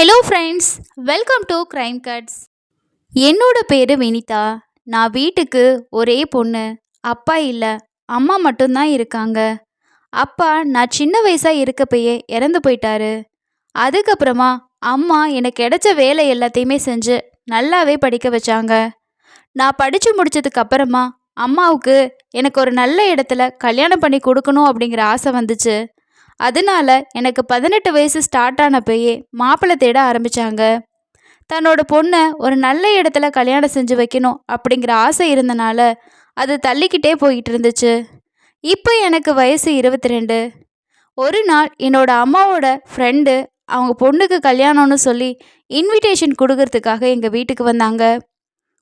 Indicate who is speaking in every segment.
Speaker 1: Hello friends, welcome to Crime Cuts. என்னோட பேர் வினிதா. நான் வீட்டுக்கு ஒரே பொண்ணு. அப்பா இல்லை, அம்மா மட்டும்தான் இருக்காங்க. அப்பா நான் சின்ன வயசாக இருக்கப்பயே இறந்து போயிட்டாரு. அதுக்கப்புறமா அம்மா எனக்கு கிடைச்ச வேலை எல்லாத்தையுமே செஞ்சு நல்லாவே படிக்க வச்சாங்க. நான் படித்து முடிச்சதுக்கு அப்புறமா அம்மாவுக்கு எனக்கு ஒரு நல்ல இடத்துல கல்யாணம் பண்ணி கொடுக்கணும் அப்படிங்கிற ஆசை வந்துச்சு. அதனால எனக்கு 18 வயசு ஸ்டார்ட் ஆனப்பயே மாப்பிள்ளை தேட ஆரம்பித்தாங்க. தன்னோட பொண்ணை ஒரு நல்ல இடத்துல கல்யாணம் செஞ்சு வைக்கணும் அப்படிங்கிற ஆசை இருந்தனால அது தள்ளிக்கிட்டே போயிட்டு இருந்துச்சு. இப்போ எனக்கு வயசு 22. ஒரு நாள் என்னோட அம்மாவோட ஃப்ரெண்டு அவங்க பொண்ணுக்கு கல்யாணம்னு சொல்லி இன்விடேஷன் கொடுக்கறதுக்காக எங்கள் வீட்டுக்கு வந்தாங்க.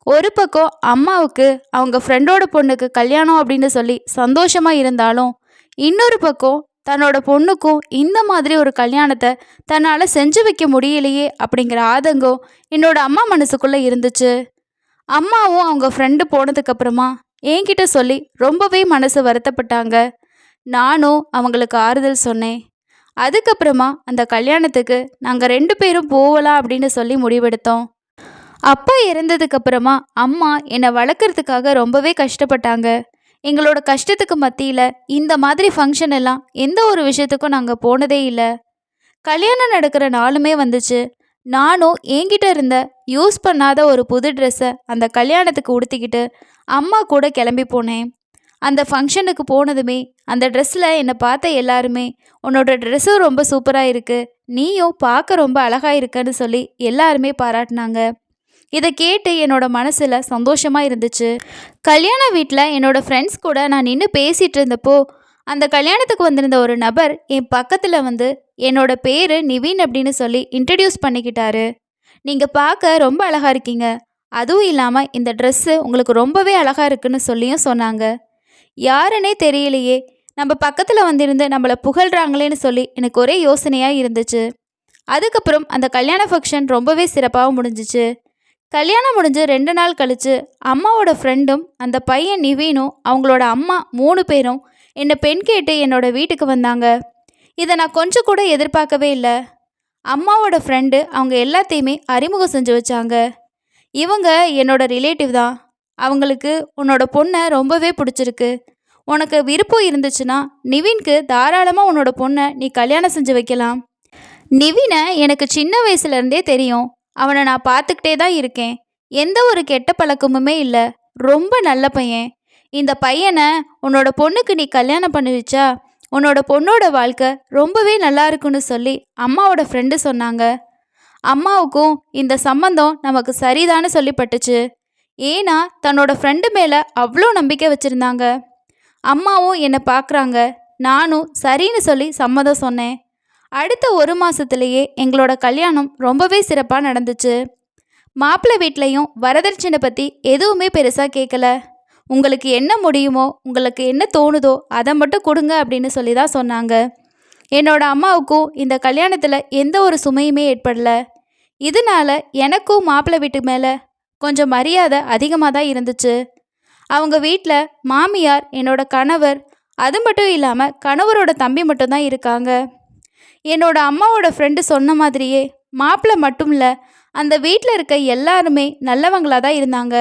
Speaker 1: ஒரு பக்கம் அம்மாவுக்கு அவங்க ஃப்ரெண்டோட பொண்ணுக்கு கல்யாணம் அப்படின்னு சொல்லி சந்தோஷமாக இருந்தாலும், இன்னொரு பக்கம் தன்னோட பொண்ணுக்கும் இந்த மாதிரி ஒரு கல்யாணத்தை தன்னால் செஞ்சு வைக்க முடியலையே அப்படிங்கிற ஆதங்கம் என்னோட அம்மா மனசுக்குள்ளே இருந்துச்சு. அம்மாவும் அவங்க ஃப்ரெண்டு போனதுக்கப்புறமா என்கிட்ட சொல்லி ரொம்பவே மனசு வருத்தப்பட்டாங்க. நானும் அவங்களுக்கு ஆறுதல் சொன்னேன். அதுக்கப்புறமா அந்த கல்யாணத்துக்கு நாங்கள் 2 பேரும் போகலாம் அப்படின்னு சொல்லி முடிவெடுத்தோம். அப்பா இறந்ததுக்கப்புறமா அம்மா என்னை வளர்க்குறதுக்காக ரொம்பவே கஷ்டப்பட்டாங்க. எங்களோட கஷ்டத்துக்கு மத்தியில் இந்த மாதிரி ஃபங்க்ஷன் எல்லாம் எந்த ஒரு விஷயத்துக்கும் நாங்கள் போனதே இல்லை. கல்யாணம் நடக்கிற நாளுமே வந்துச்சு. நானும் என்கிட்ட இருந்த யூஸ் பண்ணாத ஒரு புது ட்ரெஸ்ஸை அந்த கல்யாணத்துக்கு உடுத்திக்கிட்டு அம்மா கூட கிளம்பி போனேன். அந்த ஃபங்க்ஷனுக்கு போனதுமே அந்த ட்ரெஸ்ஸில் என்னை பார்த்த எல்லாருமே, உன்னோட ட்ரெஸ்ஸும் ரொம்ப சூப்பராக இருக்குது, நீயும் பார்க்க ரொம்ப அழகாக இருக்கன்னு சொல்லி எல்லாருமே பாராட்டினாங்க. இதை கேட்டு என்னோட மனசில் சந்தோஷமாக இருந்துச்சு. கல்யாண வீட்டில் என்னோட ஃப்ரெண்ட்ஸ் கூட நான் நின்று பேசிகிட்டு இருந்தப்போ அந்த கல்யாணத்துக்கு வந்திருந்த ஒரு நபர் என் பக்கத்தில் வந்து என்னோட பேர் நிவின் அப்படின்னு சொல்லி இன்ட்ரடியூஸ் பண்ணிக்கிட்டாரு. நீங்கள் பார்க்க ரொம்ப அழகாக இருக்கீங்க, அதுவும் இல்லாமல் இந்த ட்ரெஸ்ஸு உங்களுக்கு ரொம்பவே அழகாக இருக்குன்னு சொல்லியும் சொன்னாங்க. யாருன்னே தெரியலையே, நம்ம பக்கத்தில் வந்திருந்து நம்மளை புகழ்கிறாங்களேன்னு சொல்லி எனக்கு ஒரே யோசனையாக இருந்துச்சு. அதுக்கப்புறம் அந்த கல்யாண ஃபங்க்ஷன் ரொம்பவே சிறப்பாகவும் முடிஞ்சிச்சு. கல்யாணம் முடிஞ்சு 2 நாள் கழித்து அம்மாவோட ஃப்ரெண்டும் அந்த பையன் நிவீனும் அவங்களோட அம்மா 3 பேரும் என்னை பெண் கேட்டு என்னோட வீட்டுக்கு வந்தாங்க. இதை நான் கொஞ்சம் கூட எதிர்பார்க்கவே இல்லை. அம்மாவோட ஃப்ரெண்டு அவங்க எல்லாத்தையுமே அறிமுகம் செஞ்சு வச்சாங்க. இவங்க என்னோட ரிலேட்டிவ் தான். அவங்களுக்கு உன்னோட பொண்ணை ரொம்பவே பிடிச்சிருக்கு. உனக்கு விருப்பம் இருந்துச்சுன்னா நிவின்க்கு தாராளமாக உன்னோட பொண்ணை நீ கல்யாணம் செஞ்சு வைக்கலாம். நிவினை எனக்கு சின்ன வயசுலேருந்தே தெரியும். அவனை நான் பார்த்துக்கிட்டே தான் இருக்கேன். எந்த ஒரு கெட்ட பழக்கமுமே இல்லை. ரொம்ப நல்ல பையன். இந்த பையனை உன்னோட பொண்ணுக்கு நீ கல்யாணம் பண்ணி வச்சா உன்னோட பொண்ணோட வாழ்க்கை ரொம்பவே நல்லா இருக்குன்னு சொல்லி அம்மாவோட ஃப்ரெண்டு சொன்னாங்க. அம்மாவுக்கும் இந்த சம்மந்தம் நமக்கு சரிதான்னு சொல்லிப்பட்டுச்சு. ஏன்னா தன்னோட ஃப்ரெண்டு மேலே அவ்வளோ நம்பிக்கை வச்சுருந்தாங்க. அம்மாவும் என்னை பார்க்குறாங்க. நானும் சரின்னு சொல்லி சம்மதம் சொன்னேன். அடுத்த 1 மாதத்துலேயே எங்களோட கல்யாணம் ரொம்பவே சிறப்பாக நடந்துச்சு. மாப்பிள்ளை வீட்லேயும் வரதட்சணை பற்றி எதுவுமே பெருசாக கேட்கல. உங்களுக்கு என்ன முடியுமோ, உங்களுக்கு என்ன தோணுதோ அதை மட்டும் கொடுங்க அப்படின்னு சொல்லி தான் சொன்னாங்க. என்னோட அம்மாவுக்கும் இந்த கல்யாணத்தில் எந்த ஒரு சுமையுமே ஏற்படலை. இதனால் எனக்கும் மாப்பிள்ளை வீட்டு மேலே கொஞ்சம் மரியாதை அதிகமாக தான் இருந்துச்சு. அவங்க வீட்டில் மாமியார், என்னோட கணவர், அது மட்டும் இல்லாமல் கணவரோட தம்பி மட்டும்தான் இருக்காங்க. என்னோட அம்மாவோட ஃப்ரெண்டு சொன்ன மாதிரியே மாப்பிள்ளை மட்டும் இல்லை, அந்த வீட்டில் இருக்க எல்லாருமே நல்லவங்களாக தான் இருந்தாங்க.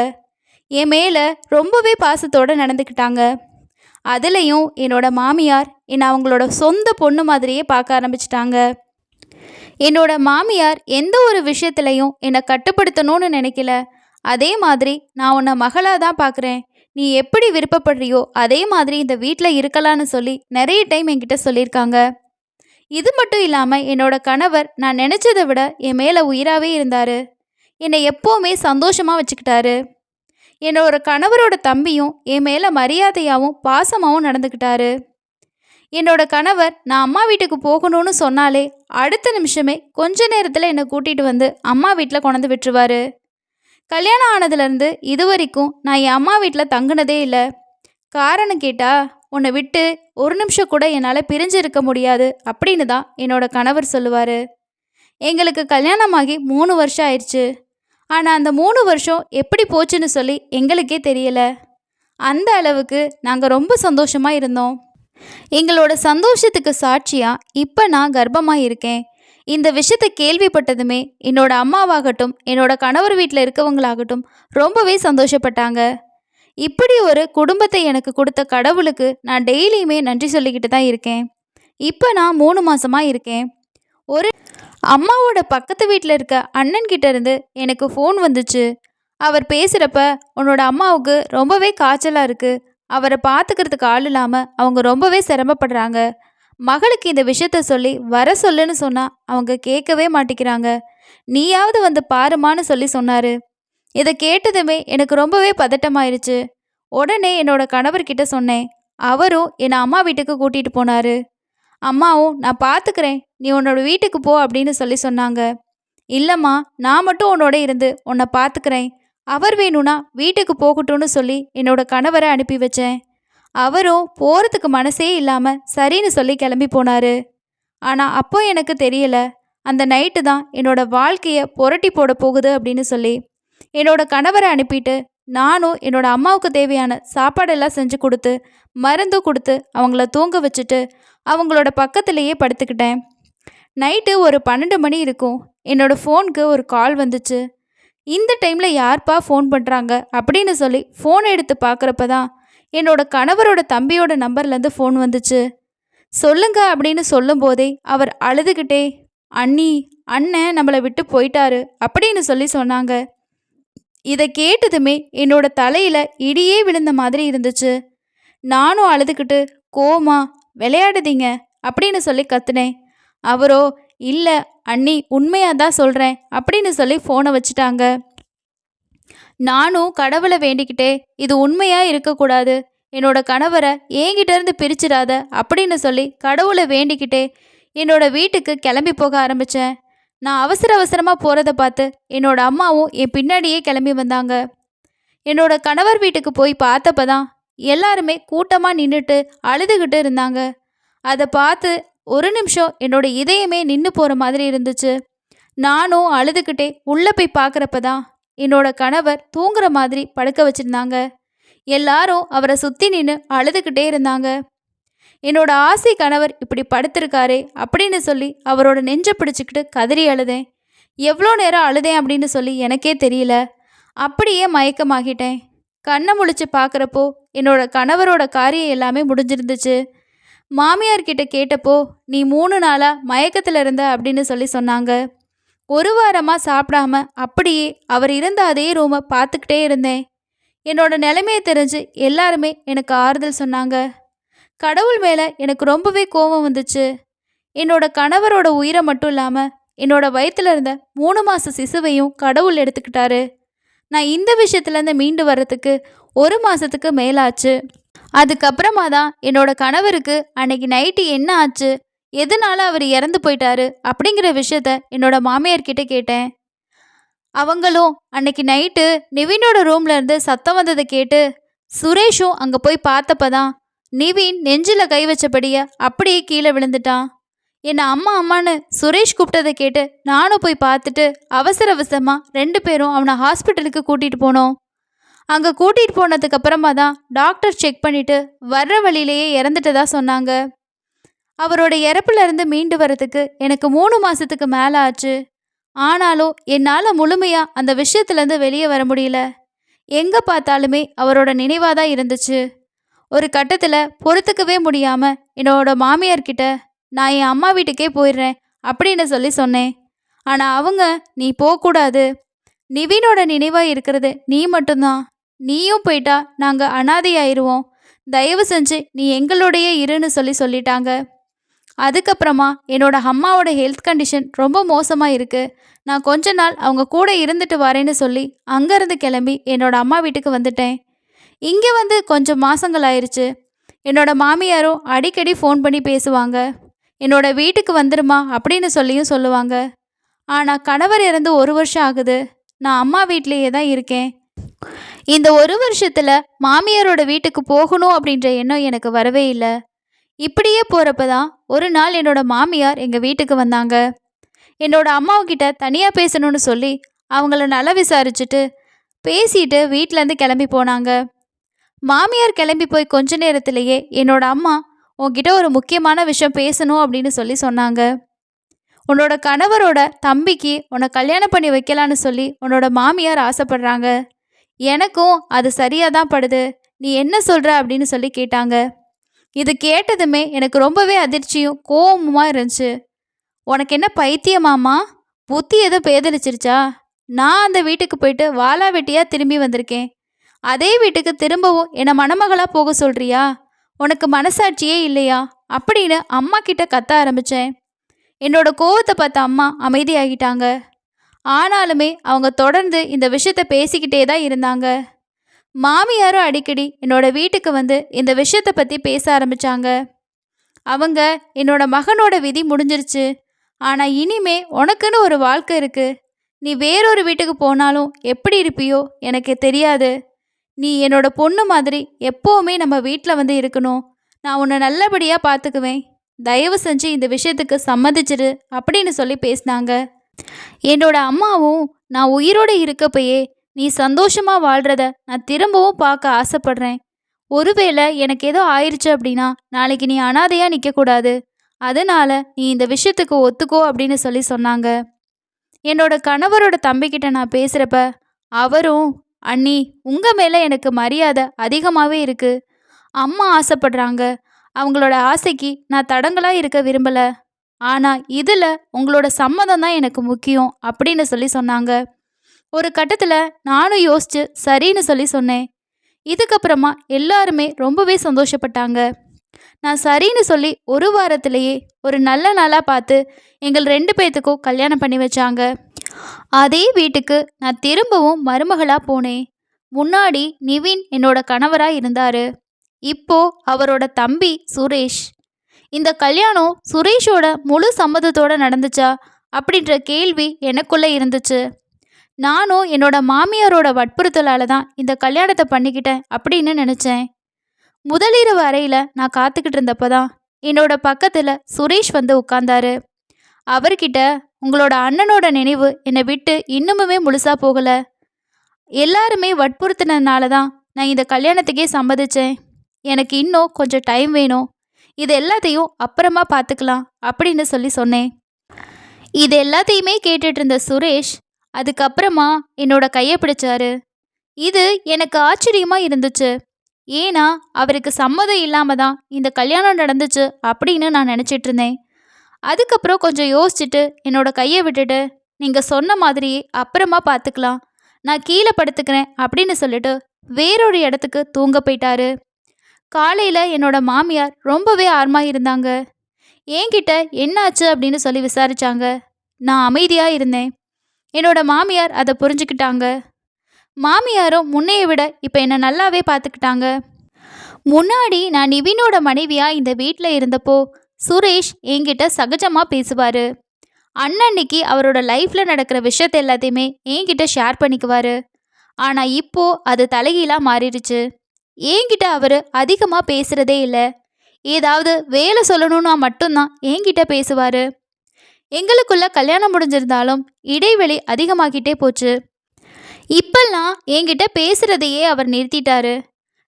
Speaker 1: என் மேலே ரொம்பவே பாசத்தோடு நடந்துக்கிட்டாங்க. அதுலேயும் என்னோட மாமியார் என்னை அவங்களோட சொந்த பொண்ணு மாதிரியே பார்க்க ஆரம்பிச்சிட்டாங்க. என்னோட மாமியார் எந்த ஒரு விஷயத்துலையும் என்னை கட்டுப்படுத்தணும்னு நினைக்கல. அதே மாதிரி நான் உன்னை மகளாக தான் பார்க்குறேன், நீ எப்படி விருப்பப்படுறியோ அதே மாதிரி இந்த வீட்டில் இருக்கலான்னு சொல்லி நிறைய டைம் என்கிட்ட சொல்லியிருக்காங்க. இது மட்டும் இல்லாமல் என்னோட கணவர் நான் நினச்சதை விட என் மேலே உயிராகவே இருந்தார். என்னை எப்போவுமே சந்தோஷமாக வச்சுக்கிட்டாரு. என்னோட கணவரோட தம்பியும் என் மேலே மரியாதையாகவும் பாசமாகவும் நடந்துக்கிட்டாரு. என்னோட கணவர் நான் அம்மா வீட்டுக்கு போகணும்னு சொன்னாலே அடுத்த நிமிஷமே கொஞ்ச நேரத்தில் என்னை கூட்டிகிட்டு வந்து அம்மா வீட்டில் கொண்டு விட்டுருவார். கல்யாணம் ஆனதுலேருந்து இது வரைக்கும் நான் என் அம்மா வீட்டில் தங்குனதே இல்லை. காரணம் கேட்டால், உன்னை விட்டு ஒரு நிமிஷம் கூட என்னால் பிரிஞ்சு இருக்க முடியாது அப்படின்னு தான் என்னோட கணவர் சொல்லுவார். எங்களுக்கு கல்யாணமாகி 3 வருஷம் ஆயிடுச்சு. ஆனால் அந்த 3 வருஷம் எப்படி போச்சுன்னு சொல்லி எங்களுக்கே தெரியலை. அந்த அளவுக்கு நாங்கள் ரொம்ப சந்தோஷமாக இருந்தோம். எங்களோட சந்தோஷத்துக்கு சாட்சியாக இப்போ நான் கர்ப்பமாக இருக்கேன். இந்த விஷயத்த கேள்விப்பட்டதுமே என்னோட அம்மாவாகட்டும், என்னோட கணவர் வீட்டில் இருக்கவங்களாகட்டும் ரொம்பவே சந்தோஷப்பட்டாங்க. இப்படி ஒரு குடும்பத்தை எனக்கு கொடுத்த கடவுளுக்கு நான் டெய்லியுமே நன்றி சொல்லிக்கிட்டு தான் இருக்கேன். இப்போ நான் 3 மாசமா இருக்கேன். ஒரு அம்மாவோட பக்கத்து வீட்டில் இருக்க அண்ணன் கிட்ட இருந்து எனக்கு ஃபோன் வந்துச்சு. அவர் பேசுகிறப்ப, உன்னோட அம்மாவுக்கு ரொம்பவே காய்ச்சலாக இருக்கு, அவரை பார்த்துக்கிறதுக்கு ஆள் இல்லாமல் அவங்க ரொம்பவே சிரமப்படுறாங்க. மகளுக்கு இந்த விஷயத்த சொல்லி வர சொல்லுன்னு சொன்னால் அவங்க கேட்கவே மாட்டேங்கிறாங்க. நீயாவது வந்து பாருமான்னு சொல்லி சொன்னார். இதை கேட்டதுமே எனக்கு ரொம்பவே பதட்டமாயிருச்சு. உடனே என்னோட கணவர்கிட்ட சொன்னேன். அவரும் என்னை அம்மா வீட்டுக்கு கூட்டிகிட்டு போனார். அம்மாவும் நான் பார்த்துக்கிறேன், நீ உன்னோட வீட்டுக்கு போ அப்படின்னு சொல்லி சொன்னாங்க. இல்லைம்மா, நான் மட்டும் உன்னோட இருந்து உன்னை பார்த்துக்கிறேன், அவர் வேணும்னா வீட்டுக்கு போகட்டும்னு சொல்லி என்னோட கணவரை அனுப்பி வச்சேன். அவரும் போகிறதுக்கு மனசே இல்லாமல் சரின்னு சொல்லி கிளம்பி போனார். ஆனால் அப்போ எனக்கு தெரியல, அந்த நைட்டு தான் என்னோட வாழ்க்கையை புரட்டி போட போகுது அப்படின்னு சொல்லி. என்னோட கணவரை அனுப்பிட்டு நானும் என்னோட அம்மாவுக்கு தேவையான சாப்பாடெல்லாம் செஞ்சு கொடுத்து, மருந்து கொடுத்து அவங்கள தூங்க வச்சுட்டு அவங்களோட பக்கத்துலேயே படுத்துக்கிட்டேன். நைட்டு ஒரு 12 மணி இருக்கும். என்னோட ஃபோனுக்கு ஒரு கால் வந்துச்சு. இந்த டைமில் யார்ப்பா ஃபோன் பண்ணுறாங்க அப்படின்னு சொல்லி ஃபோன் எடுத்து பார்க்குறப்ப தான் என்னோட கணவரோட தம்பியோட நம்பர்லேருந்து ஃபோன் வந்துச்சு. சொல்லுங்க அப்படின்னு சொல்லும்போதே அவர் அழுதுகிட்டே, அண்ணி, அண்ணன் நம்மளை விட்டு போயிட்டாரு அப்படின்னு சொல்லி சொன்னாங்க. இதை கேட்டதுமே என்னோட தலையில் இடியே விழுந்த மாதிரி இருந்துச்சு. நானும் அழுதுகிட்டு, கோமா விளையாடுதீங்க அப்படின்னு சொல்லி கத்துனேன். அவரோ, இல்லை அண்ணி, உண்மையாக தான் சொல்கிறேன் அப்படின்னு சொல்லி ஃபோனை வச்சுட்டாங்க. நானும் கடவுளை வேண்டிக்கிட்டே, இது உண்மையாக இருக்கக்கூடாது, என்னோட கணவரை என்கிட்டேருந்து பிரிச்சிடாத அப்படின்னு சொல்லி கடவுளை வேண்டிக்கிட்டே என்னோட வீட்டுக்கு கிளம்பி போக ஆரம்பித்தேன். நான் அவசர அவசரமாக போகிறத பார்த்து என்னோட அம்மாவும் என் பின்னாடியே கிளம்பி வந்தாங்க. என்னோட கணவர் வீட்டுக்கு போய் பார்த்தப்ப தான் எல்லாருமே கூட்டமாக நின்றுட்டு அழுதுகிட்டு இருந்தாங்க. அதை பார்த்து ஒரு நிமிஷம் என்னோட இதயமே நின்று போகிற மாதிரி இருந்துச்சு. நானும் அழுதுகிட்டே உள்ளே போய் பார்க்குறப்ப தான் என்னோட கணவர் தூங்குற மாதிரி படுக்க வச்சுருந்தாங்க. எல்லாரும் அவரை சுற்றி நின்று அழுதுகிட்டே இருந்தாங்க. என்னோட ஆசை கணவர் இப்படி படுத்திருக்காரே அப்படின்னு சொல்லி அவரோட நெஞ்சை பிடிச்சிக்கிட்டு கதறி அழுதேன். எவ்வளோ நேரம் அழுதேன் அப்படின்னு சொல்லி எனக்கே தெரியல. அப்படியே மயக்கமாகிட்டேன். கண்ணை முழிச்சு பார்க்குறப்போ என்னோட கணவரோட காரியம் எல்லாமே முடிஞ்சிருந்துச்சு. மாமியார்கிட்ட கேட்டப்போ, நீ 3 நாளாக மயக்கத்தில் இருந்த அப்படின்னு சொல்லி சொன்னாங்க. 1 வாரமாக சாப்பிடாம அப்படியே அவர் இருந்த அதே ரூமை பார்த்துக்கிட்டே இருந்தேன். என்னோட நிலைமையை தெரிஞ்சு எல்லாருமே எனக்கு ஆறுதல் சொன்னாங்க. கடவுள் மேலே எனக்கு ரொம்பவே கோபம் வந்துச்சு. என்னோட கணவரோட உயிரை மட்டும் இல்லாமல் என்னோட வயிற்றுல இருந்த 3 மாத சிசுவையும் கடவுள் எடுத்துக்கிட்டாரு. நான் இந்த விஷயத்துலேருந்து மீண்டு வர்றதுக்கு 1 மாதத்துக்கு மேலாச்சு. அதுக்கப்புறமா தான் என்னோட கணவருக்கு அன்னைக்கு நைட்டு என்ன ஆச்சு, எதனால அவர் இறந்து போயிட்டாரு அப்படிங்கிற விஷயத்த என்னோட மாமியார்கிட்ட கேட்டேன். அவங்களும் அன்னைக்கு நைட்டு நிவினோட ரூம்ல இருந்து சத்தம் வந்ததை கேட்டு சுரேஷும் அங்கே போய் பார்த்தப்பதான் நிவின் நெஞ்சில் கை வச்சபடியே அப்படியே கீழே விழுந்துட்டான். என்னை அம்மா அம்மான்னு சுரேஷ் கூப்பிட்டதை கேட்டு நானும் போய் பார்த்துட்டு அவசர அவசரமாக 2 பேரும் அவனை ஹாஸ்பிட்டலுக்கு கூட்டிகிட்டு போனோம். அங்கே கூட்டிகிட்டு போனதுக்கு அப்புறமா தான் டாக்டர் செக் பண்ணிவிட்டு வர்ற வழியிலேயே இறந்துட்டதா சொன்னாங்க. அவரோட இறப்புலேருந்து மீண்டு வரத்துக்கு எனக்கு 3 மாதத்துக்கு மேலே ஆச்சு. ஆனாலும் என்னால் முழுமையாக அந்த விஷயத்துலேருந்து வெளியே வர முடியல. எங்கே பார்த்தாலுமே அவரோட நினைவாக தான் இருந்துச்சு. ஒரு கட்டத்தில் பொறுத்துக்கவே முடியாமல் என்னோட மாமியார்கிட்ட, நான் என் அம்மா வீட்டுக்கே போயிடுறேன் அப்படின்னு சொல்லி சொன்னேன். ஆனால் அவங்க, நீ போகக்கூடாது, நிவினோட நினைவாக இருக்கிறது நீ மட்டும்தான், நீயும் போயிட்டா நாங்கள் அனாதையாயிருவோம், தயவு செஞ்சு நீ எங்களோடையே இருன்னு சொல்லிட்டாங்க. அதுக்கப்புறமா என்னோட அம்மாவோட ஹெல்த் கண்டிஷன் ரொம்ப மோசமாக இருக்குது, நான் கொஞ்ச நாள் அவங்க கூட இருந்துட்டு வரேன்னு சொல்லி அங்கேருந்து கிளம்பி என்னோட அம்மா வீட்டுக்கு வந்துட்டேன். இங்கே வந்து கொஞ்சம் மாதங்கள் ஆயிடுச்சு. என்னோட மாமியாரும் அடிக்கடி ஃபோன் பண்ணி பேசுவாங்க. என்னோட வீட்டுக்கு வந்துருமா அப்படின்னு சொல்லியும் சொல்லுவாங்க. ஆனால் கணவர் இறந்து 1 வருஷம் ஆகுது. நான் அம்மா வீட்டிலேயே தான் இருக்கேன். இந்த 1 வருஷத்தில் மாமியாரோட வீட்டுக்கு போகணும் அப்படின்ற எண்ணம் எனக்கு வரவே இல்லை. இப்படியே போகிறப்ப தான் ஒரு நாள் என்னோட மாமியார் எங்கள் வீட்டுக்கு வந்தாங்க. என்னோட அம்மாவுக்கிட்ட தனியாக பேசணும்னு சொல்லி அவங்கள நல்லா விசாரிச்சுட்டு பேசிட்டு வீட்டிலேருந்து கிளம்பி போனாங்க. மாமியார் கிளம்பி போய் கொஞ்ச நேரத்திலேயே என்னோட அம்மா, உன்கிட்ட ஒரு முக்கியமான விஷயம் பேசணும் அப்படின்னு சொல்லி சொன்னாங்க. உன்னோட கணவரோட தம்பிக்கு உன்னை கல்யாணம் பண்ணி வைக்கலான்னு சொல்லி உன்னோட மாமியார் ஆசைப்படுறாங்க. எனக்கும் அது சரியாக தான் படுது. நீ என்ன சொல்கிற அப்படின்னு சொல்லி கேட்டாங்க. இது கேட்டதுமே எனக்கு ரொம்பவே அதிர்ச்சியும் கோவமுமாக இருந்துச்சு. உனக்கு என்ன பைத்தியமாமா? புத்தி எதுவும் பேதலிச்சிருச்சா? நான் அந்த வீட்டுக்கு போயிட்டு வாலா வெட்டியாக திரும்பி வந்திருக்கேன். அதே வீட்டுக்கு திரும்பவும் என்னை மணமகளாக போக சொல்கிறியா? உனக்கு மனசாட்சியே இல்லையா? அப்படின்னு அம்மா கிட்ட கத்த ஆரம்பித்தேன். என்னோட கோவத்தை பார்த்த அம்மா அமைதியாகிட்டாங்க. ஆனாலுமே அவங்க தொடர்ந்து இந்த விஷயத்த பேசிக்கிட்டே தான் இருந்தாங்க. மாமியாரும் அடிக்கடி என்னோட வீட்டுக்கு வந்து இந்த விஷயத்தை பற்றி பேச ஆரம்பித்தாங்க. அவங்க என்னோட மகனோட விதி முடிஞ்சிருச்சு, ஆனால் இனிமே உனக்குன்னு ஒரு வாழ்க்கை இருக்குது. நீ வேறொரு வீட்டுக்கு போனாலும் எப்படி இருப்பியோ எனக்கு தெரியாது. நீ என்னோட பொண்ணு மாதிரி எப்போவுமே நம்ம வீட்டில் வந்து இருக்கணும். நான் உன்னை நல்லபடியாக பார்த்துக்குவேன். தயவு செஞ்சு இந்த விஷயத்துக்கு சம்மதிச்சிரு அப்படின்னு சொல்லி பேசினாங்க. என்னோட அம்மாவும் நான் உயிரோடு இருக்கப்பயே நீ சந்தோஷமாக வாழ்கிறத நான் திரும்பவும் பார்க்க ஆசைப்படுறேன். ஒருவேளை எனக்கு ஏதோ ஆயிடுச்சு அப்படின்னா நாளைக்கு நீ அனாதையாக நிற்கக்கூடாது. அதனால் நீ இந்த விஷயத்துக்கு ஒத்துக்கோ அப்படின்னு சொல்லி சொன்னாங்க. என்னோட கணவரோட தம்பிக்கிட்ட நான் பேசுகிறப்ப அவரும், அண்ணி உங்கள் மேலே எனக்கு மரியாதை அதிகமாகவே இருக்குது. அம்மா ஆசைப்படுறாங்க. அவங்களோட ஆசைக்கு நான் தடங்களாக இருக்க விரும்பலை. ஆனால் இதில் உங்களோட சம்மதம் தான் எனக்கு முக்கியம் அப்படின்னு சொல்லி சொன்னாங்க. ஒரு கட்டத்தில் நானும் யோசித்து சரின்னு சொல்லி சொன்னேன். இதுக்கப்புறமா எல்லாருமே ரொம்பவே சந்தோஷப்பட்டாங்க. நான் சரின்னு சொல்லி ஒரு வாரத்திலேயே ஒரு நல்ல நாளாக பார்த்து எங்கள் 2 பேர்த்துக்கும் கல்யாணம் பண்ணி வச்சாங்க. அதே வீட்டுக்கு நான் திரும்பவும் மருமகளாக போனேன். முன்னாடி நிவின் என்னோட கணவராக இருந்தார். இப்போ அவரோட தம்பி சுரேஷ். இந்த கல்யாணம் சுரேஷோட முழு சம்மதத்தோடு நடந்துச்சா அப்படின்ற கேள்வி எனக்குள்ளே இருந்துச்சு. நானும் என்னோட மாமியாரோட வற்புறுத்தலால் தான் இந்த கல்யாணத்தை பண்ணிக்கிட்டேன் அப்படின்னு நினச்சேன். முதலிரவு அறையில் நான் காத்துக்கிட்டு இருந்தப்போ தான் என்னோட பக்கத்தில் சுரேஷ் வந்து உட்கார்ந்தாரு. அவர்கிட்ட, உங்களோட அண்ணனோட நினைவு என்னை விட்டு இன்னுமுமே முழுசாக போகலை. எல்லாருமே வற்புறுத்தினதுனால தான் நான் இந்த கல்யாணத்துக்கே சம்மதிச்சேன். எனக்கு இன்னும் கொஞ்சம் டைம் வேணும். இது எல்லாத்தையும் அப்புறமா பார்த்துக்கலாம் அப்படின்னு சொல்லி சொன்னேன். இது எல்லாத்தையுமே கேட்டுட்டு இருந்த சுரேஷ் அதுக்கப்புறமா என்னோட கையை பிடிச்சாரு. இது எனக்கு ஆச்சரியமாக இருந்துச்சு. ஏன்னா அவருக்கு சம்மதம் இல்லாமல் தான் இந்த கல்யாணம் நடந்துச்சு அப்படின்னு நான் நினச்சிட்டு இருந்தேன். அதுக்கப்புறம் கொஞ்சம் யோசிச்சுட்டு என்னோட கையை விட்டுட்டு, நீங்கள் சொன்ன மாதிரியே அப்புறமா பார்த்துக்கலாம், நான் கீழே படுத்துக்கிறேன் அப்படின்னு சொல்லிட்டு வேறொரு இடத்துக்கு தூங்க போயிட்டாரு. காலையில் என்னோட மாமியார் ரொம்பவே ஆர்வமாக இருந்தாங்க. என்கிட்ட என்னாச்சு அப்படின்னு சொல்லி விசாரித்தாங்க. நான் அமைதியாக இருந்தேன். என்னோட மாமியார் அதை புரிஞ்சுக்கிட்டாங்க. மாமியாரும் முன்னையை விட இப்போ என்னை நல்லாவே பார்த்துக்கிட்டாங்க. முன்னாடி நான் நிவினோட மனைவியாக இந்த வீட்டில் இருந்தப்போ சுரேஷ் என்கிட்ட சகஜமாக பேசுவார். அன்னன்னைக்கு அவரோட லைஃப்பில் நடக்கிற விஷயத்த எல்லாத்தையுமே என்கிட்ட ஷேர் பண்ணிக்குவார். ஆனால் இப்போது அது தலைகீழாக மாறிடுச்சு. என்கிட்ட அவர் அதிகமாக பேசுகிறதே இல்லை. ஏதாவது வேலை சொல்லணுன்னா மட்டும்தான் என்கிட்ட பேசுவார். எங்களுக்குள்ள கல்யாணம் முடிஞ்சிருந்தாலும் இடைவெளி அதிகமாகிட்டே போச்சு. இப்பெல்லாம் என்கிட்ட பேசுகிறதையே அவர் நிறுத்திட்டாரு.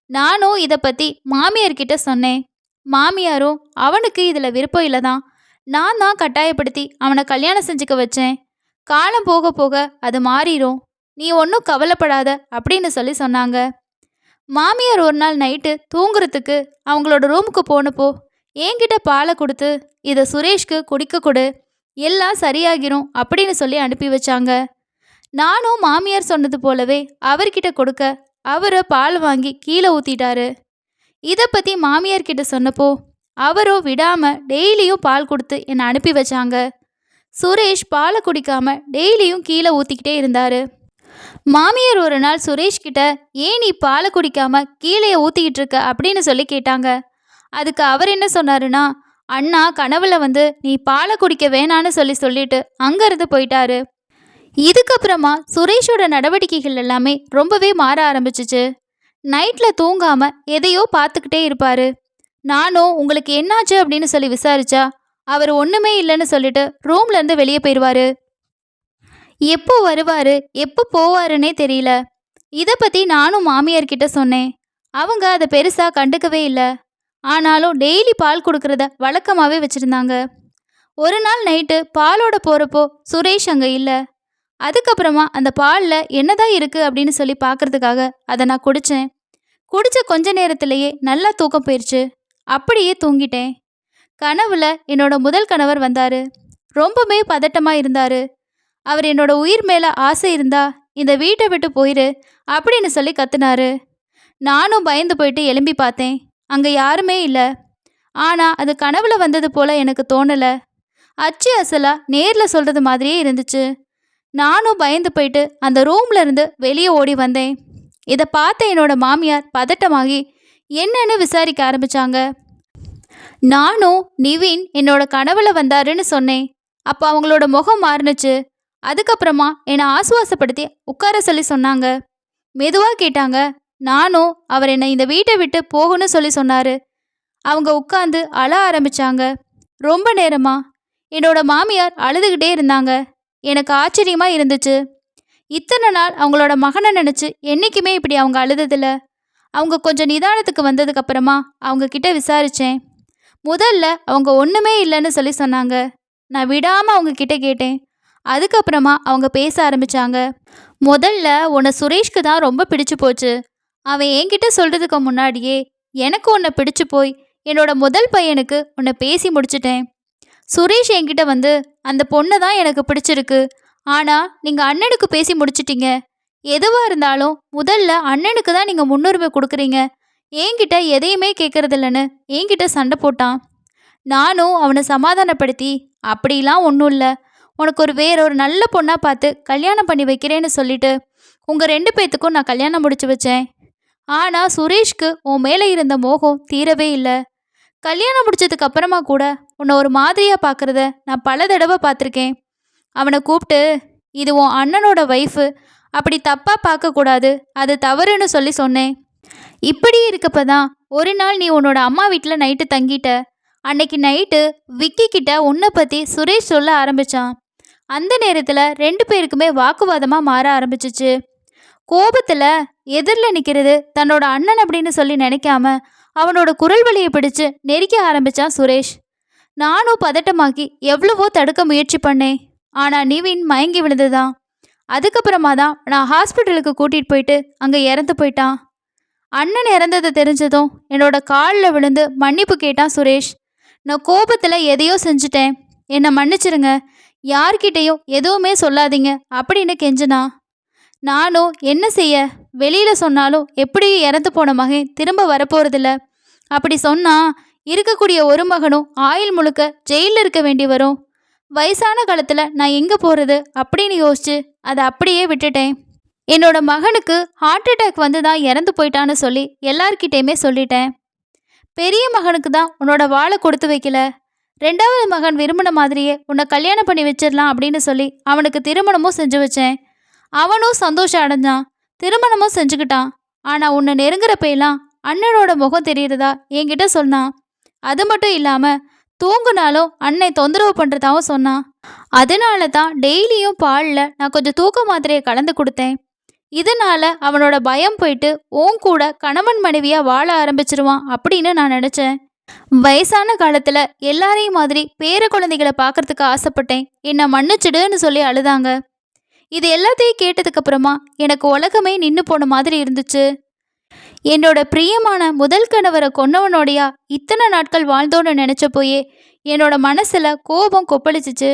Speaker 1: நானும் இதை பற்றி மாமியார்கிட்ட சொன்னேன். மாமியாரும் அவனுக்கு இதில் விருப்பம் இல்லை தான், நான் தான் கட்டாயப்படுத்தி அவனை கல்யாணம் செஞ்சுக்க வச்சேன். காலம் போக போக அது மாறிடும், நீ ஒன்றும் கவலைப்படாத அப்படின்னு சொல்லி சொன்னாங்க. மாமியார் ஒரு நாள் நைட்டு தூங்குறதுக்கு அவங்களோட ரூமுக்கு போனப்போ என்கிட்ட பாலை கொடுத்து, இதை சுரேஷ்க்கு குடிக்க கொடு, எல்லாம் சரியாகிரும் அப்படின்னு சொல்லி அனுப்பி வச்சாங்க. நானும் மாமியார் சொன்னது போலவே அவர்கிட்ட கொடுக்க அவர் பால் வாங்கி கீழே ஊற்றிட்டாரு. இதை பற்றி மாமியார்கிட்ட சொன்னப்போ அவரும் விடாமல் டெய்லியும் பால் கொடுத்து என்னை அனுப்பி வச்சாங்க. சுரேஷ் பாலை குடிக்காம டெய்லியும் கீழே ஊற்றிக்கிட்டே இருந்தார். மாமியார் ஒரு நாள் சுரேஷ்கிட்ட, ஏன் நீ பாலை குடிக்காம கீழே ஊற்றிக்கிட்டு இருக்க அப்படின்னு சொல்லி கேட்டாங்க. அதுக்கு அவர் என்ன சொன்னாருன்னா, அண்ணா கனவுல வந்து நீ பாலை குடிக்க வேணான்னு சொல்லிட்டு அங்கேருந்து போயிட்டாரு. இதுக்கப்புறமா சுரேஷோட நடவடிக்கைகள் எல்லாமே ரொம்பவே மாற ஆரம்பிச்சிச்சு. நைட்டில் தூங்காமல் எதையோ பார்த்துக்கிட்டே இருப்பார். நானும் உங்களுக்கு என்னாச்சு அப்படின்னு சொல்லி விசாரிச்சா அவர் ஒன்றுமே இல்லைன்னு சொல்லிட்டு ரூம்லேருந்து வெளியே போயிடுவார். எப்போ வருவார் எப்போ போவாருன்னே தெரியல. இதை பற்றி நானும் மாமியார்கிட்ட சொன்னேன். அவங்க அதை பெருசாக கண்டுக்கவே இல்லை. ஆனாலும் டெய்லி பால் கொடுக்கறத வழக்கமாகவே வச்சுருந்தாங்க. ஒரு நாள் நைட்டு பாலோட போகிறப்போ சுரேஷ் அங்கே இல்லை. அதுக்கப்புறமா அந்த பாலில் என்னதான் இருக்குது அப்படின்னு சொல்லி பார்க்கறதுக்காக அதை நான் குடித்தேன். குடித்த கொஞ்ச நேரத்திலேயே நல்லா தூக்கம் போயிடுச்சு. அப்படியே தூங்கிட்டேன். கனவுல என்னோட முதல் கணவர் வந்தார். ரொம்பவே பதட்டமாக இருந்தார். அவர் என்னோட உயிர் மேலே ஆசை இருந்தா இந்த வீட்டை விட்டு போயிரு அப்படின்னு சொல்லி கத்துனாரு. நானும் பயந்து போயிட்டு எழும்பி பார்த்தேன். அங்கே யாருமே இல்லை. ஆனால் அது கனவுல வந்தது போல் எனக்கு தோணலை. அச்சு அசலாக நேரில் சொல்கிறது மாதிரியே இருந்துச்சு. நானும் பயந்து போயிட்டு அந்த ரூம்ல இருந்து வெளியே ஓடி வந்தேன். இதை பார்த்த என்னோட மாமியார் பதட்டமாகி என்னன்னு விசாரிக்க ஆரம்பிச்சாங்க. நானும் நிவின் என்னோட கனவுல வந்தாருன்னு சொன்னேன். அப்போ அவங்களோட முகம் மாறுனுச்சு. அதுக்கப்புறமா என்னை ஆசுவாசப்படுத்தி உட்கார சொல்லி சொன்னாங்க. மெதுவாக கேட்டாங்க. நானும் அவர் என்னை இந்த வீட்டை விட்டு போகணும்னு சொல்லி சொன்னார். அவங்க உட்காந்து அழ ஆரம்பிச்சாங்க. ரொம்ப நேரமா என்னோட மாமியார் அழுதுகிட்டே இருந்தாங்க. எனக்கு ஆச்சரியமாக இருந்துச்சு. இத்தனை நாள் அவங்களோட மகனை நினச்சி என்றைக்குமே இப்படி அவங்க அழுததில்ல. அவங்க கொஞ்சம் நிதானத்துக்கு வந்ததுக்கப்புறமா அவங்க கிட்ட விசாரித்தேன். முதல்ல அவங்க ஒன்றுமே இல்லைன்னு சொல்லி சொன்னாங்க. நான் விடாமல் அவங்க கிட்ட கேட்டேன். அதுக்கப்புறமா அவங்க பேச ஆரம்பித்தாங்க. முதல்ல உன்னை சுரேஷ்க்கு தான் ரொம்ப பிடிச்சு போச்சு. அவன் என்கிட்ட சொல்கிறதுக்கு முன்னாடியே எனக்கு உன்னை பிடிச்சு போய் என்னோட முதல் பையனுக்கு உன்னை பேசி முடிச்சிட்டேன். சுரேஷ் என்கிட்ட வந்து அந்த பொண்ணை தான் எனக்கு பிடிச்சிருக்கு, ஆனால் நீங்கள் அண்ணனுக்கு பேசி முடிச்சிட்டீங்க. எதுவாக இருந்தாலும் முதல்ல அண்ணனுக்கு தான் நீங்கள் முன்னுரிமை கொடுக்குறீங்க, என்கிட்ட எதையுமே கேட்குறதில்லன்னு என்கிட்ட சண்டை போட்டான். நானும் அவனை சமாதானப்படுத்தி அப்படிலாம் ஒன்றும் இல்லை, உனக்கு வேறொரு நல்ல பொண்ணாக பார்த்து கல்யாணம் பண்ணி வைக்கிறேன்னு சொல்லிட்டு உங்கள் 2 பேத்துக்கும் நான் கல்யாணம் முடிச்சு வச்சேன். ஆனால் சுரேஷ்க்கு உன் மேலே இருந்த மோகம் தீரவே இல்லை. கல்யாணம் முடிச்சதுக்கு அப்புறமா கூட உன்னை ஒரு மாதிரியாக பார்க்குறத நான் பல தடவை பார்த்துருக்கேன். அவனை கூப்பிட்டு இது உன் அண்ணனோட ஒய்ஃபு, அப்படி தப்பாக பார்க்கக்கூடாது, அது தவறுன்னு சொல்லி சொன்னேன். இப்படி இருக்கப்ப தான் ஒரு நாள் நீ உன்னோட அம்மா வீட்டில் நைட்டு தங்கிட்ட. அன்னைக்கு நைட்டு விக்கி கிட்ட உன்னை பற்றி சுரேஷ் சொல்ல ஆரம்பித்தான். அந்த நேரத்தில் 2 பேருக்குமே வாக்குவாதமாக மாற ஆரம்பிச்சிச்சு. கோபத்தில் எதிரில் நிற்கிறது தன்னோட அண்ணன் அப்படின்னு சொல்லி நினைக்காம அவனோட குரல் வலியை பிடிச்சு நெரிக்க ஆரம்பித்தான் சுரேஷ். நானும் பதட்டமாக்கி எவ்வளவோ தடுக்க முயற்சி பண்ணேன். ஆனால் நிவின் மயங்கி விழுந்துதான். அதுக்கப்புறமா தான் நான் ஹாஸ்பிட்டலுக்கு கூட்டிகிட்டு போயிட்டு அங்கே இறந்து போயிட்டான். அண்ணன் இறந்ததை தெரிஞ்சதும் என்னோட காலில் விழுந்து மன்னிப்பு கேட்டான் சுரேஷ். நான் கோபத்தில் எதையோ செஞ்சுட்டேன், என்னை மன்னிச்சிருங்க, யார்கிட்டையும் எதுவுமே சொல்லாதீங்க அப்படின்னு கெஞ்சினா. நானும் என்ன செய்ய, வெளியில் சொன்னாலும் எப்படியும் இறந்து போன மகன் திரும்ப வரப்போகிறதில்ல, அப்படி சொன்னால் இருக்கக்கூடிய ஒரு மகனும் ஆயுள் முழுக்க ஜெயிலில் இருக்க வேண்டி வரும், வயசான காலத்தில் நான் எங்கே போகிறது அப்படின்னு யோசிச்சு அதை அப்படியே விட்டுட்டேன். என்னோட மகனுக்கு ஹார்ட் அட்டாக் வந்து தான் இறந்து போயிட்டான்னு சொல்லி எல்லார்கிட்டையுமே சொல்லிட்டேன். பெரிய மகனுக்கு தான் உன்னோட வாழை கொடுத்து வைக்கல, 2வது மகன் விரும்பின மாதிரியே உன்னை கல்யாணம் பண்ணி வச்சிடலாம் அப்படின்னு சொல்லி அவனுக்கு திருமணமும் செஞ்சு வச்சேன். அவனும் சந்தோஷம் அடைஞ்சான், திருமணமும் செஞ்சுக்கிட்டான். ஆனால் உன்னை நெருங்குறப்பெல்லாம் அண்ணனோட முகம் தெரியுறதா என்கிட்ட சொன்னான். அது மட்டும் இல்லாமல் தூங்குனாலும் அன்னை தொந்தரவு பண்ணுறதாவும் சொன்னான். அதனால தான் டெய்லியும் பாலில் நான் கொஞ்சம் தூக்க மாத்திரையை கலந்து கொடுத்தேன். இதனால் அவனோட பயம் போயிட்டு உன் கூட கணவன் மனைவியாக வாழ ஆரம்பிச்சிருவான் அப்படின்னு நான் நினச்சேன். வயசான காலத்தில் எல்லாரையும் மாதிரி பேர குழந்தைகளை பார்க்கறதுக்கு ஆசைப்பட்டேன், என்னை மன்னிச்சிடுன்னு சொல்லி அழுதாங்க. இது எல்லாத்தையும் கேட்டதுக்கப்புறமா எனக்கு உலகமே நின்று போன மாதிரி இருந்துச்சு. என்னோட பிரியமான முதல் கணவரை கொன்னவனோடையா இத்தனை நாட்கள் வாழ்ந்தோன்னு நினச்சப்போயே என்னோட மனசில் கோபம் கொப்பளிச்சிச்சு.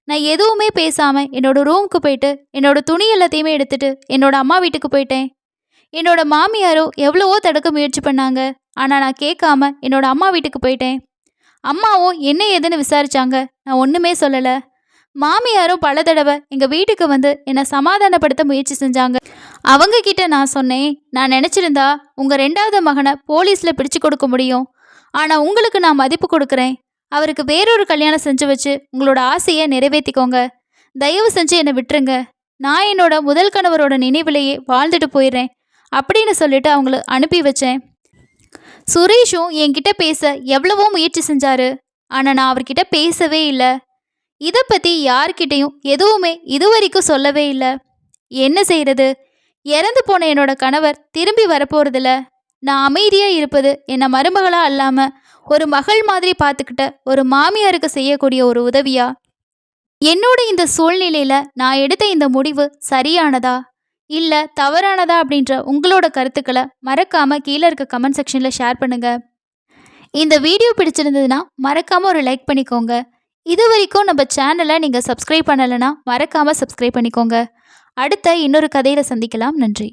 Speaker 1: நான் எதுவுமே பேசாமல் என்னோட ரூமுக்கு போயிட்டு என்னோட துணி எல்லாத்தையுமே எடுத்துட்டு என்னோட அம்மா வீட்டுக்கு போயிட்டேன். என்னோட மாமியாரோ எவ்வளவோ தடுக்க முயற்சி பண்ணாங்க, ஆனால் நான் கேட்காம என்னோட அம்மா வீட்டுக்கு போயிட்டேன். அம்மாவும் என்ன ஏதுன்னு விசாரிச்சாங்க, நான் ஒன்றுமே சொல்லலை. மாமியாரும் பல தடவை எங்கள் வீட்டுக்கு வந்து என்னை சமாதானப்படுத்த முயற்சி செஞ்சாங்க. அவங்க கிட்ட நான் சொன்னேன், நான் நினச்சிருந்தா உங்கள் 2வது மகனை போலீஸில் பிடிச்சு கொடுக்க முடியும், ஆனால் உங்களுக்கு நான் மதிப்பு கொடுக்குறேன். அவருக்கு வேறொரு கல்யாணம் செஞ்சு வச்சு உங்களோட ஆசையை நிறைவேற்றிக்கோங்க, தயவு செஞ்சு என்னை விட்டுருங்க, நான் என்னோட முதல் கணவரோட நினைவிலேயே வாழ்ந்துட்டு போயிடுறேன் அப்படின்னு சொல்லிட்டு அவங்கள அனுப்பி வச்சேன். சுரேஷும் என்கிட்ட பேச எவ்வளவோ முயற்சி செஞ்சாரு, ஆனால் நான் அவர்கிட்ட பேசவே இல்லை. இதை பற்றி யார்கிட்டையும் எதுவுமே இதுவரைக்கும் சொல்லவே இல்லை. என்ன செய்கிறது, இறந்து போன என்னோட கணவர் திரும்பி வரப்போகிறதில்ல. நான் அமைதியாக இருப்பது என்னை மருமகளாக அல்லாமல் ஒரு மகள் மாதிரி பார்த்துக்கிட்ட ஒரு மாமியாருக்கு செய்யக்கூடிய ஒரு உதவியா? என்னோட இந்த சூழ்நிலையில நான் எடுத்த இந்த முடிவு சரியானதா இல்ல தவறானதா அப்படின்ற உங்களோட கருத்துக்களை மறக்காம கீழே இருக்க கமெண்ட் செக்ஷன்ல ஷேர் பண்ணுங்க. இந்த வீடியோ பிடிச்சிருந்ததுன்னா மறக்காம ஒரு லைக் பண்ணிக்கோங்க. இது வரைக்கும் நம்ம சேனலை நீங்க சப்ஸ்கிரைப் பண்ணலைன்னா மறக்காம சப்ஸ்கிரைப் பண்ணிக்கோங்க. அடுத்த இன்னொரு கதையில சந்திக்கலாம். நன்றி.